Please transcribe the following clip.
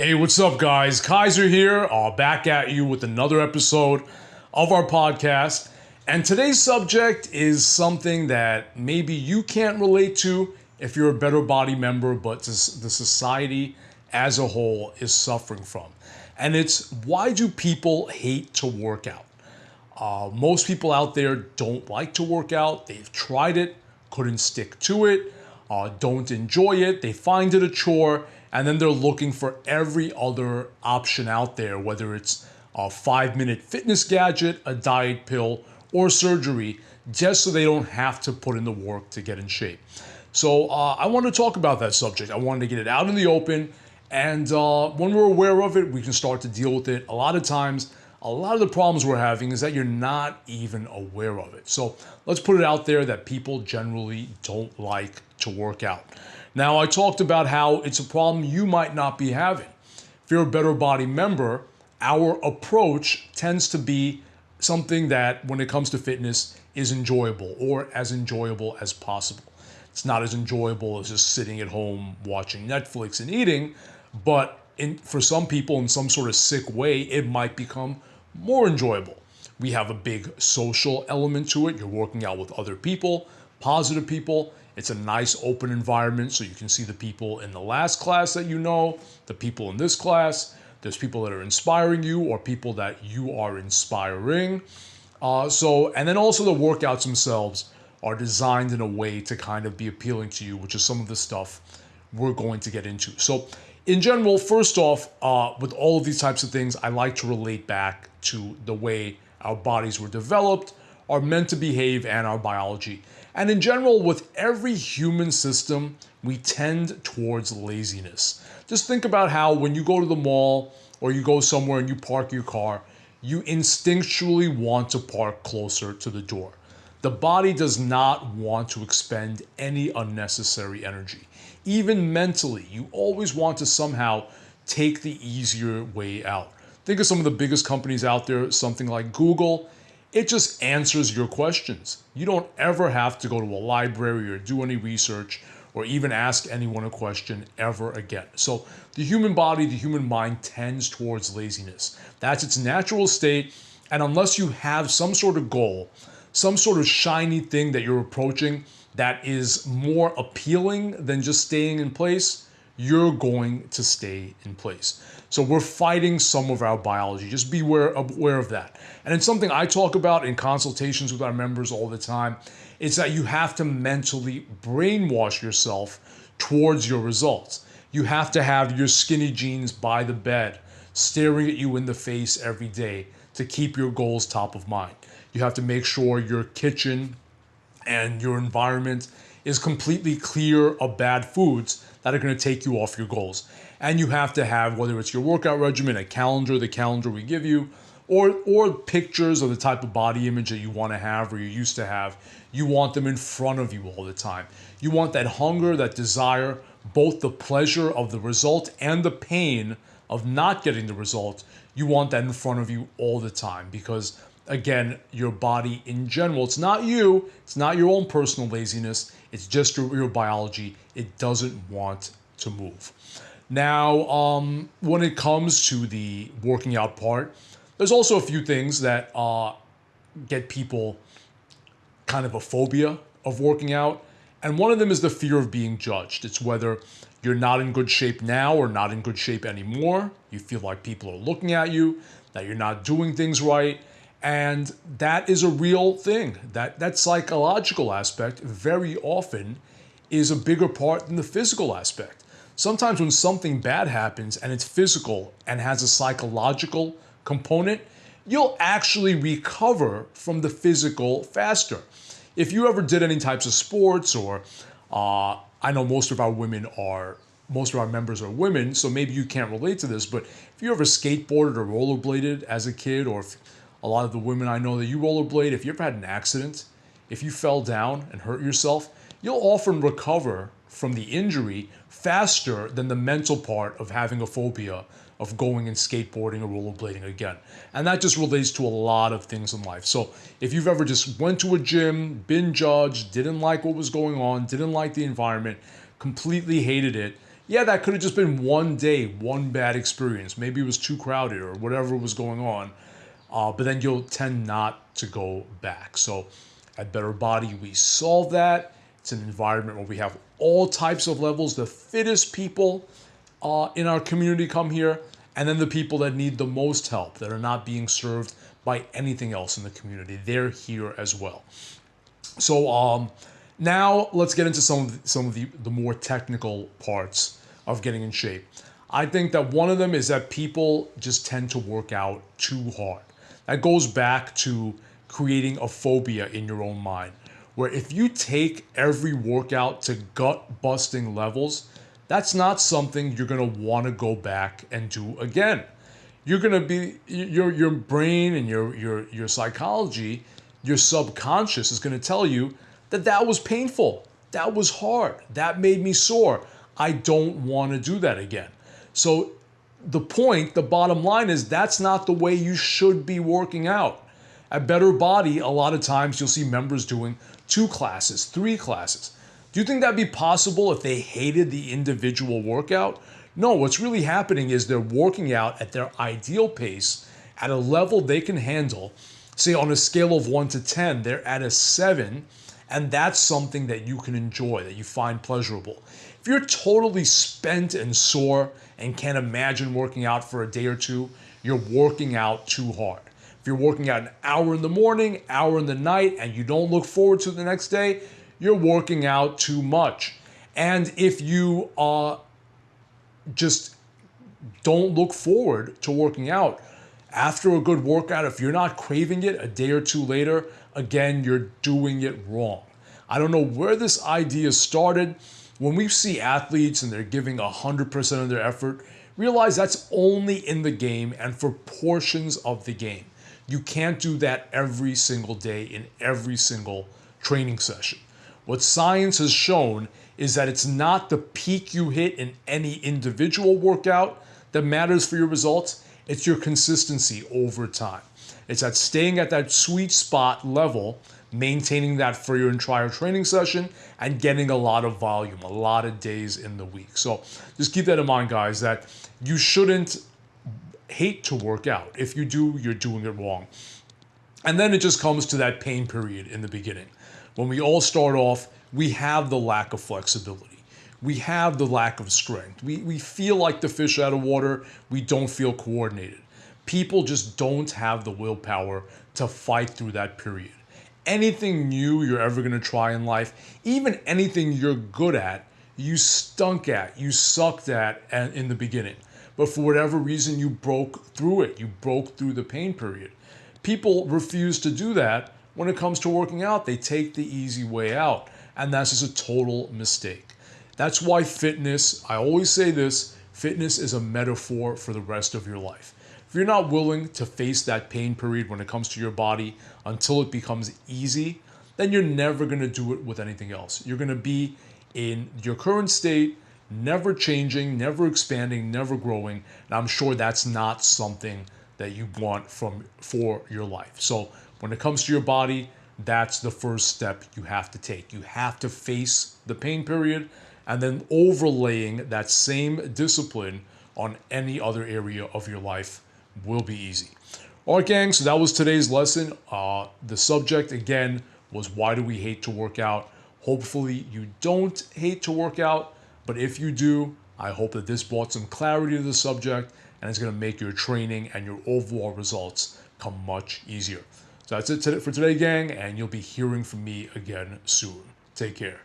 Hey, what's up, guys? Kaiser here, back at you with another episode of our podcast. And today's subject is something that maybe you can't relate to if you're a Better Body member, but the society as a whole is suffering from. And it's, why do people hate to work out? Most people out there don't like to work out. They've tried it, couldn't stick to it, don't enjoy it. They find it a chore, and then they're looking for every other option out there, whether it's a 5-minute fitness gadget, a diet pill, or surgery, just so they don't have to put in the work to get in shape. So I want to talk about that subject. I wanted to get it out in the open, and when we're aware of it, we can start to deal with it. A lot of times, a lot of the problems we're having is that you're not even aware of it. So let's put it out there that people generally don't like to work out. Now, I talked about how it's a problem you might not be having. If you're a Better Body member, our approach tends to be something that, when it comes to fitness, is enjoyable, or as enjoyable as possible. It's not as enjoyable as just sitting at home watching Netflix and eating, but for some people, in some sort of sick way, it might become more enjoyable. We have a big social element to it. You're working out with other people, positive people. It's a nice open environment, so you can see the people in the last class that you know, the people in this class. There's people that are inspiring you or people that you are inspiring. And then also the workouts themselves are designed in a way to kind of be appealing to you, which is some of the stuff we're going to get into. So in general, first off, with all of these types of things, I like to relate back to the way our bodies were developed, are meant to behave, and our biology. And in general, with every human system, we tend towards laziness. Just think about how when you go to the mall or you go somewhere and you park your car, you instinctually want to park closer to the door. The body does not want to expend any unnecessary energy. Even mentally, you always want to somehow take the easier way out. Think of some of the biggest companies out there, something like Google. It just answers your questions. You don't ever have to go to a library or do any research or even ask anyone a question ever again. So the human body, the human mind tends towards laziness. That's its natural state. And unless you have some sort of goal, some sort of shiny thing that you're approaching that is more appealing than just staying in place, you're going to stay in place. So we're fighting some of our biology. Just be aware of that. And it's something I talk about in consultations with our members all the time. It's that you have to mentally brainwash yourself towards your results. You have to have your skinny jeans by the bed, staring at you in the face every day to keep your goals top of mind. You have to make sure your kitchen and your environment is completely clear of bad foods that are going to take you off your goals. And you have to have, whether it's your workout regimen, a calendar, the calendar we give you, or pictures of the type of body image that you want to have or you used to have. You want them in front of you all the time. You want that hunger, that desire, both the pleasure of the result and the pain of not getting the result. You want that in front of you all the time because, again, your body in general, it's not you, it's not your own personal laziness, it's just your biology. It doesn't want to move. Now, when it comes to the working out part, there's also a few things that get people kind of a phobia of working out. And one of them is the fear of being judged. It's whether you're not in good shape now or not in good shape anymore. You feel like people are looking at you, that you're not doing things right. And that is a real thing. That psychological aspect very often is a bigger part than the physical aspect. Sometimes when something bad happens and it's physical and has a psychological component, you'll actually recover from the physical faster. If you ever did any types of sports, or I know most of our members are women, so maybe you can't relate to this, but if you ever skateboarded or rollerbladed as a kid, or if a lot of the women I know that you rollerblade, if you ever had an accident, if you fell down and hurt yourself, you'll often recover from the injury faster than the mental part of having a phobia of going and skateboarding or rollerblading again. And that just relates to a lot of things in life. So if you've ever just went to a gym, been judged, didn't like what was going on, didn't like the environment, completely hated it, Yeah, that could have just been one day, one bad experience. Maybe it was too crowded or whatever was going on. But then you'll tend not to go back. So at Better Body, we solve that. It's an environment where we have all types of levels. The fittest people in our community come here, and then the people that need the most help, that are not being served by anything else in the community. They're here as well. So now let's get into some of the more technical parts of getting in shape. I think that one of them is that people just tend to work out too hard. That goes back to creating a phobia in your own mind, where if you take every workout to gut-busting levels, that's not something you're gonna wanna go back and do again. You're gonna be, your brain and your psychology, your subconscious is gonna tell you that that was painful, that was hard, that made me sore. I don't wanna do that again. So the bottom line is that's not the way you should be working out. At Better Body, a lot of times you'll see members doing 2 classes, 3 classes. Do you think that'd be possible if they hated the individual workout? No, what's really happening is they're working out at their ideal pace at a level they can handle. Say on a scale of 1 to 10, they're at a 7, and that's something that you can enjoy, that you find pleasurable. If you're totally spent and sore and can't imagine working out for a day or two, you're working out too hard. If you're working out an hour in the morning, hour in the night, and you don't look forward to the next day, you're working out too much. And if you just don't look forward to working out, after a good workout, if you're not craving it a day or two later, again, you're doing it wrong. I don't know where this idea started. When we see athletes and they're giving 100% of their effort, realize that's only in the game and for portions of the game. You can't do that every single day in every single training session. What science has shown is that it's not the peak you hit in any individual workout that matters for your results. It's your consistency over time. It's that staying at that sweet spot level, maintaining that for your entire training session, and getting a lot of volume, a lot of days in the week. So just keep that in mind, guys, that you shouldn't hate to work out. If you do, you're doing it wrong. And then it just comes to that pain period in the beginning. When we all start off, we have the lack of flexibility. We have the lack of strength. We feel like the fish out of water. We don't feel coordinated. People just don't have the willpower to fight through that period. Anything new you're ever gonna try in life, even anything you're good at, you stunk at, you sucked at in the beginning. But for whatever reason, you broke through it. You broke through the pain period. People refuse to do that when it comes to working out. They take the easy way out, and that's just a total mistake. That's why fitness, I always say this, fitness is a metaphor for the rest of your life. If you're not willing to face that pain period when it comes to your body until it becomes easy, then you're never gonna do it with anything else. You're gonna be in your current state, never changing, never expanding, never growing. And I'm sure that's not something that you want for your life. So when it comes to your body, that's the first step you have to take. You have to face the pain period, and then overlaying that same discipline on any other area of your life will be easy. All right, gang, so that was today's lesson. The subject, again, was why do we hate to work out? Hopefully you don't hate to work out, but if you do, I hope that this brought some clarity to the subject, and it's gonna make your training and your overall results come much easier. So that's it for today, gang, and you'll be hearing from me again soon. Take care.